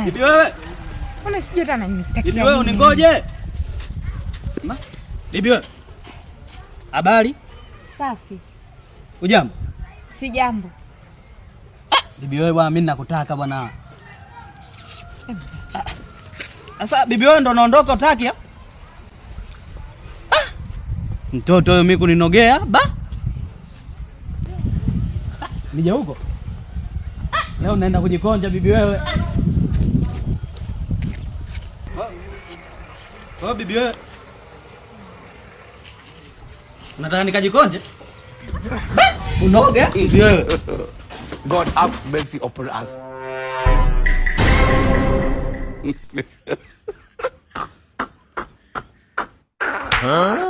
Bibi wewe. Mbona sijui hata ananitakia. Bibi wewe uningoje. Bibi wewe. Habari? Safi. Ujambo? Si jambo. Bibi wewe bwana, mimi nakutaka bwana. Sasa bibi wewe ndo unaondoka utaki? Mtoto huyo mimi kuninogea ba? Nije huko. Leo naenda kujikonja bibi wewe. Oh bibi wewe. Unataka nikajikonje? Unoge bibi wewe. God have mercy upon us. Huh?